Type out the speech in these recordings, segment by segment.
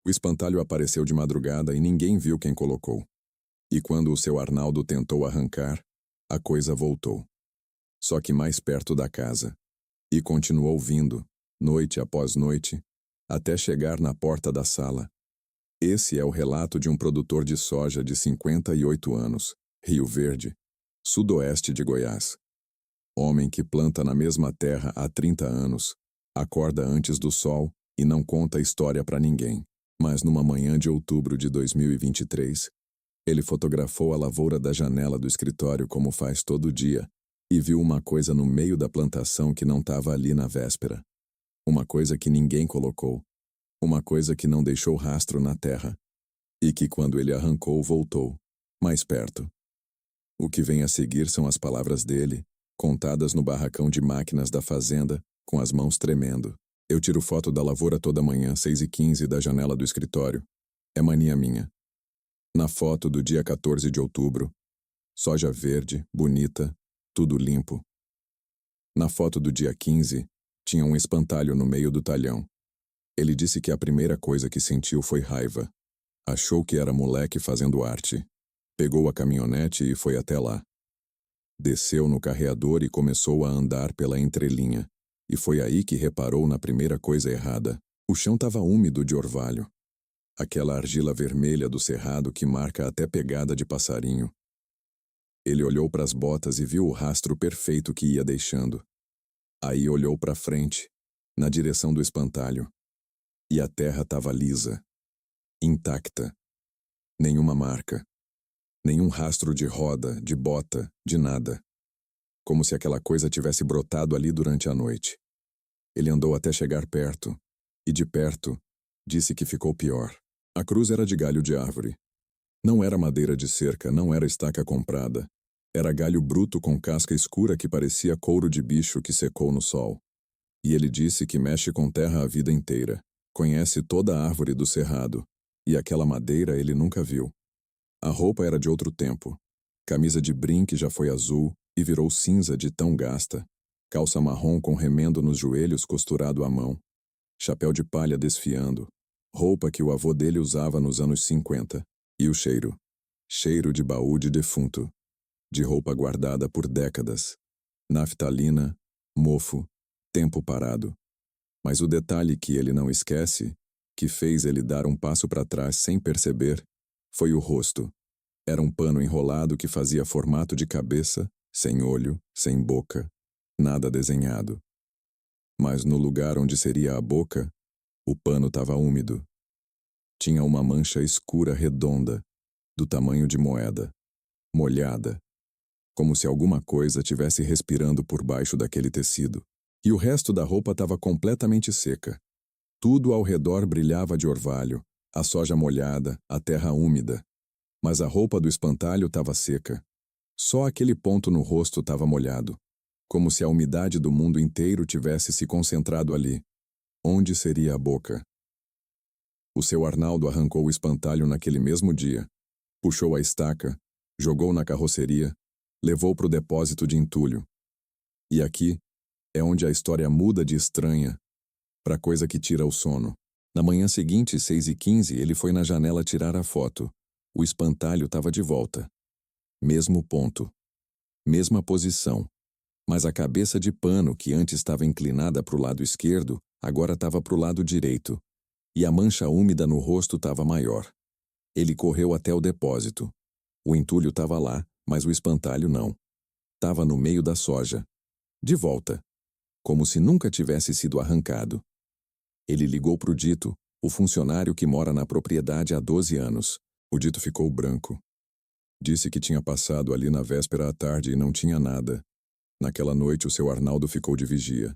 O espantalho apareceu de madrugada e ninguém viu quem colocou. E quando o seu Arnaldo tentou arrancar, a coisa voltou. Só que mais perto da casa. E continuou vindo, noite após noite, até chegar na porta da sala. Esse é o relato de um produtor de soja de 58 anos, Rio Verde, sudoeste de Goiás. Homem que planta na mesma terra há 30 anos, acorda antes do sol e não conta história para ninguém. Mas numa manhã de outubro de 2023, ele fotografou a lavoura da janela do escritório como faz todo dia e viu uma coisa no meio da plantação que não estava ali na véspera. Uma coisa que ninguém colocou. Uma coisa que não deixou rastro na terra. E que quando ele arrancou voltou, mais perto. O que vem a seguir são as palavras dele, contadas no barracão de máquinas da fazenda, com as mãos tremendo. Eu tiro foto da lavoura toda manhã, 6h15, da janela do escritório. É mania minha. Na foto do dia 14 de outubro, soja verde, bonita, tudo limpo. Na foto do dia 15, tinha um espantalho no meio do talhão. Ele disse que a primeira coisa que sentiu foi raiva. Achou que era moleque fazendo arte. Pegou a caminhonete e foi até lá. Desceu no carreador e começou a andar pela entrelinha. E foi aí que reparou na primeira coisa errada. O chão estava úmido de orvalho. Aquela argila vermelha do cerrado que marca até pegada de passarinho. Ele olhou para as botas e viu o rastro perfeito que ia deixando. Aí olhou para frente, na direção do espantalho. E a terra estava lisa, intacta. Nenhuma marca. Nenhum rastro de roda, de bota, de nada. Como se aquela coisa tivesse brotado ali durante a noite. Ele andou até chegar perto, e de perto, disse que ficou pior. A cruz era de galho de árvore. Não era madeira de cerca, não era estaca comprada. Era galho bruto com casca escura que parecia couro de bicho que secou no sol. E ele disse que mexe com terra a vida inteira. Conhece toda a árvore do cerrado. E aquela madeira ele nunca viu. A roupa era de outro tempo. Camisa de brim que já foi azul e virou cinza de tão gasta. Calça marrom com remendo nos joelhos costurado à mão. Chapéu de palha desfiando. Roupa que o avô dele usava nos anos 50. E o cheiro. Cheiro de baú de defunto. De roupa guardada por décadas. Naftalina, mofo, tempo parado. Mas o detalhe que ele não esquece, que fez ele dar um passo para trás sem perceber, foi o rosto. Era um pano enrolado que fazia formato de cabeça, sem olho, sem boca, nada desenhado. Mas no lugar onde seria a boca, o pano estava úmido. Tinha uma mancha escura redonda, do tamanho de moeda, molhada, como se alguma coisa tivesse respirando por baixo daquele tecido. E o resto da roupa estava completamente seca. Tudo ao redor brilhava de orvalho, a soja molhada, a terra úmida. Mas a roupa do espantalho estava seca. Só aquele ponto no rosto estava molhado, como se a umidade do mundo inteiro tivesse se concentrado ali. Onde seria a boca? O seu Arnaldo arrancou o espantalho naquele mesmo dia, puxou a estaca, jogou na carroceria, levou para o depósito de entulho. E aqui é onde a história muda de estranha para coisa que tira o sono. Na manhã seguinte, 6h15, ele foi na janela tirar a foto. O espantalho estava de volta. Mesmo ponto. Mesma posição. Mas a cabeça de pano, que antes estava inclinada para o lado esquerdo, agora estava para o lado direito. E a mancha úmida no rosto estava maior. Ele correu até o depósito. O entulho estava lá, mas o espantalho não. Estava no meio da soja. De volta. Como se nunca tivesse sido arrancado. Ele ligou para o Dito, o funcionário que mora na propriedade há 12 anos. O Dito ficou branco. Disse que tinha passado ali na véspera à tarde e não tinha nada. Naquela noite o seu Arnaldo ficou de vigia.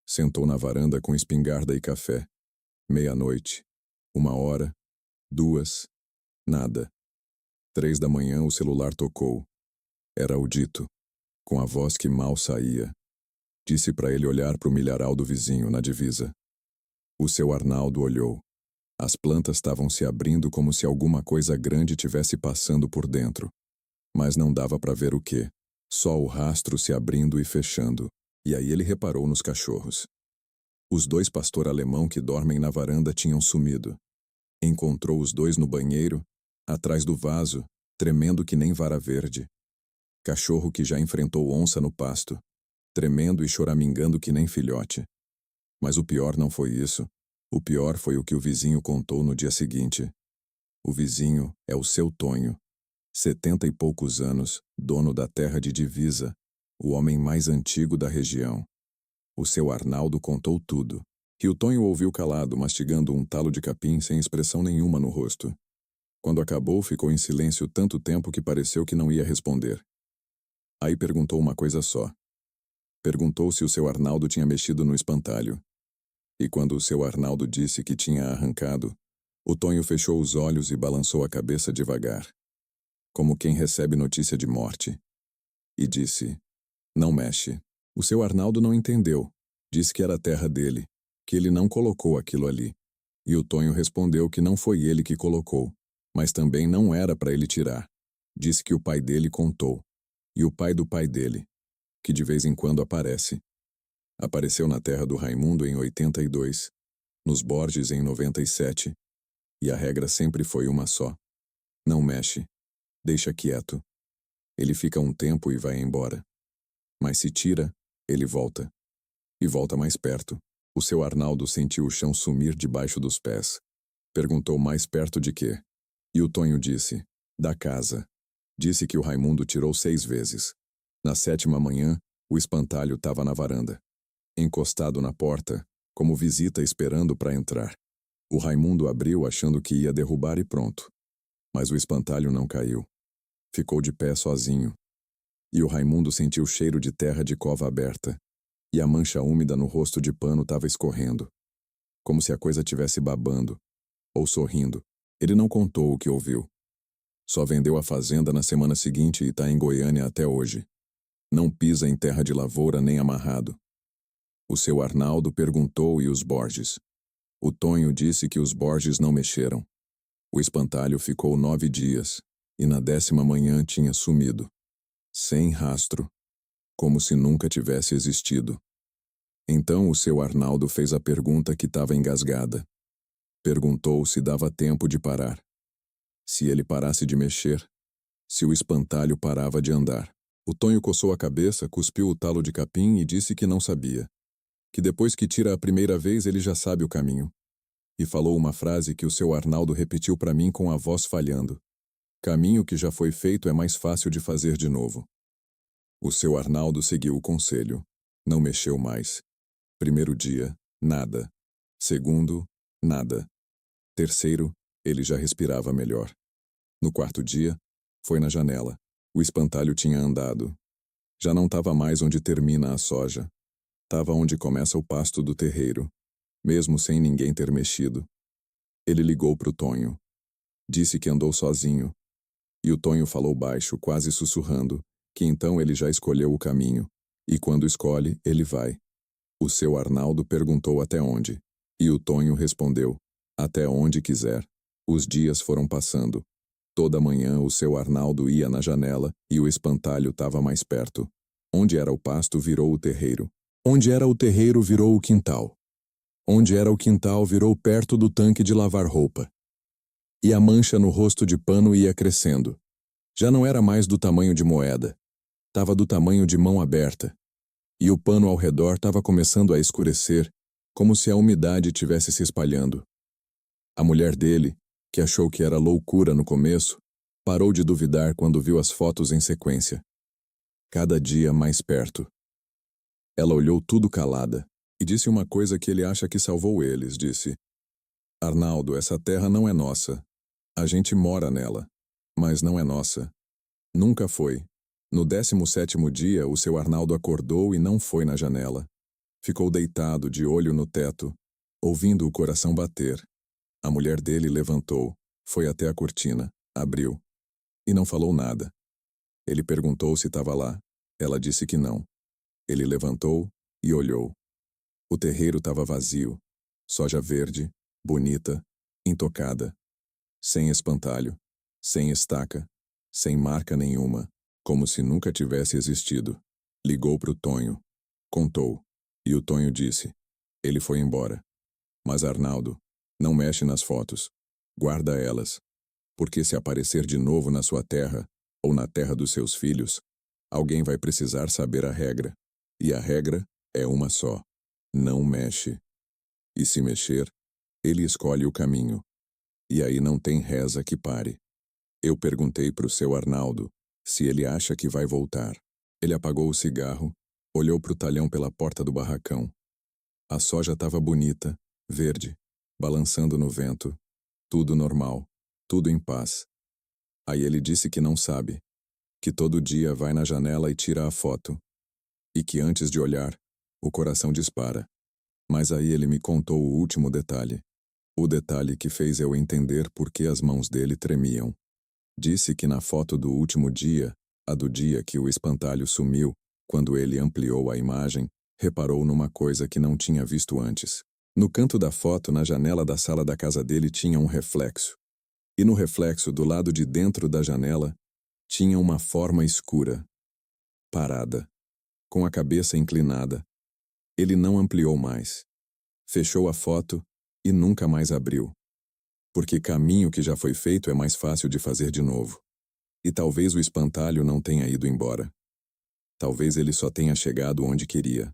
Sentou na varanda com espingarda e café. 00:30, 1h, 2h, nada. 3 da manhã o celular tocou. Era o Dito, com a voz que mal saía. Disse para ele olhar para o milharal do vizinho, na divisa. O seu Arnaldo olhou. As plantas estavam se abrindo como se alguma coisa grande tivesse passando por dentro. Mas não dava para ver o quê. Só o rastro se abrindo e fechando. E aí ele reparou nos cachorros. Os 2 pastor alemão que dormem na varanda tinham sumido. Encontrou os dois no banheiro, atrás do vaso, tremendo que nem vara verde. Cachorro que já enfrentou onça no pasto, tremendo e choramingando que nem filhote. Mas o pior não foi isso. O pior foi o que o vizinho contou no dia seguinte. O vizinho é o seu Tonho, 70 e poucos anos, dono da terra de Divisa, o homem mais antigo da região. O seu Arnaldo contou tudo, que o Tonho ouviu calado, mastigando um talo de capim sem expressão nenhuma no rosto. Quando acabou, ficou em silêncio tanto tempo que pareceu que não ia responder. Aí perguntou uma coisa só. Perguntou se o seu Arnaldo tinha mexido no espantalho. E quando o seu Arnaldo disse que tinha arrancado, o Tonho fechou os olhos e balançou a cabeça devagar, como quem recebe notícia de morte. E disse, não mexe. O seu Arnaldo não entendeu. Disse que era a terra dele, que ele não colocou aquilo ali. E o Tonho respondeu que não foi ele que colocou, mas também não era para ele tirar. Disse que o pai dele contou. E o pai do pai dele, que de vez em quando aparece. Apareceu na terra do Raimundo em 82, nos Borges em 97, e a regra sempre foi uma só. Não mexe. Deixa quieto. Ele fica um tempo e vai embora. Mas se tira, ele volta. E volta mais perto. O seu Arnaldo sentiu o chão sumir debaixo dos pés. Perguntou mais perto de quê? E o Tonho disse, da casa. Disse que o Raimundo tirou 6 vezes. Na 7ª manhã, o espantalho estava na varanda, encostado na porta, como visita esperando para entrar. O Raimundo abriu achando que ia derrubar e pronto. Mas o espantalho não caiu. Ficou de pé sozinho. E o Raimundo sentiu o cheiro de terra de cova aberta. E a mancha úmida no rosto de pano estava escorrendo. Como se a coisa tivesse babando. Ou sorrindo. Ele não contou o que ouviu. Só vendeu a fazenda na semana seguinte e está em Goiânia até hoje. Não pisa em terra de lavoura nem amarrado. O seu Arnaldo perguntou e os Borges. O Tonho disse que os Borges não mexeram. O espantalho ficou 9 dias, e na 10ª manhã tinha sumido. Sem rastro, como se nunca tivesse existido. Então o seu Arnaldo fez a pergunta que estava engasgada. Perguntou se dava tempo de parar. Se ele parasse de mexer, se o espantalho parava de andar. O Tonho coçou a cabeça, cuspiu o talo de capim e disse que não sabia. Que depois que tira a primeira vez ele já sabe o caminho. E falou uma frase que o seu Arnaldo repetiu para mim com a voz falhando. Caminho que já foi feito é mais fácil de fazer de novo. O seu Arnaldo seguiu o conselho. Não mexeu mais. Primeiro dia, nada. Segundo, nada. Terceiro, ele já respirava melhor. No 4º dia, foi na janela. O espantalho tinha andado. Já não estava mais onde termina a soja. Estava onde começa o pasto do terreiro, mesmo sem ninguém ter mexido. Ele ligou para o Tonho. Disse que andou sozinho. E o Tonho falou baixo, quase sussurrando, que então ele já escolheu o caminho, e quando escolhe, ele vai. O seu Arnaldo perguntou até onde, e o Tonho respondeu, até onde quiser. Os dias foram passando. Toda manhã o seu Arnaldo ia na janela e o espantalho estava mais perto. Onde era o pasto virou o terreiro. Onde era o terreiro virou o quintal. Onde era o quintal virou perto do tanque de lavar roupa. E a mancha no rosto de pano ia crescendo. Já não era mais do tamanho de moeda. Estava do tamanho de mão aberta. E o pano ao redor estava começando a escurecer, como se a umidade tivesse se espalhando. A mulher dele, que achou que era loucura no começo, parou de duvidar quando viu as fotos em sequência. Cada dia mais perto. Ela olhou tudo calada e disse uma coisa que ele acha que salvou eles, disse. Arnaldo, essa terra não é nossa. A gente mora nela, mas não é nossa. Nunca foi. No 17º dia, o seu Arnaldo acordou e não foi na janela. Ficou deitado, de olho no teto, ouvindo o coração bater. A mulher dele levantou, foi até a cortina, abriu. E não falou nada. Ele perguntou se estava lá. Ela disse que não. Ele levantou e olhou. O terreiro estava vazio. Soja verde, bonita, intocada. Sem espantalho, sem estaca, sem marca nenhuma, como se nunca tivesse existido. Ligou para o Tonho. Contou. E o Tonho disse. Ele foi embora. Mas Arnaldo, não mexe nas fotos. Guarda elas, porque se aparecer de novo na sua terra, ou na terra dos seus filhos, alguém vai precisar saber a regra. E a regra é uma só: não mexe. E se mexer, ele escolhe o caminho. E aí não tem reza que pare. Eu perguntei pro seu Arnaldo se ele acha que vai voltar. Ele apagou o cigarro, olhou pro talhão pela porta do barracão. A soja estava bonita, verde, balançando no vento. Tudo normal, tudo em paz. Aí ele disse que não sabe, que todo dia vai na janela e tira a foto. E que antes de olhar, o coração dispara. Mas aí ele me contou o último detalhe. O detalhe que fez eu entender por que as mãos dele tremiam. Disse que na foto do último dia, a do dia que o espantalho sumiu, quando ele ampliou a imagem, reparou numa coisa que não tinha visto antes. No canto da foto, na janela da sala da casa dele, tinha um reflexo. E no reflexo, do lado de dentro da janela, tinha uma forma escura, parada, com a cabeça inclinada. Ele não ampliou mais. Fechou a foto e nunca mais abriu. Porque caminho que já foi feito é mais fácil de fazer de novo. E talvez o espantalho não tenha ido embora. Talvez ele só tenha chegado onde queria.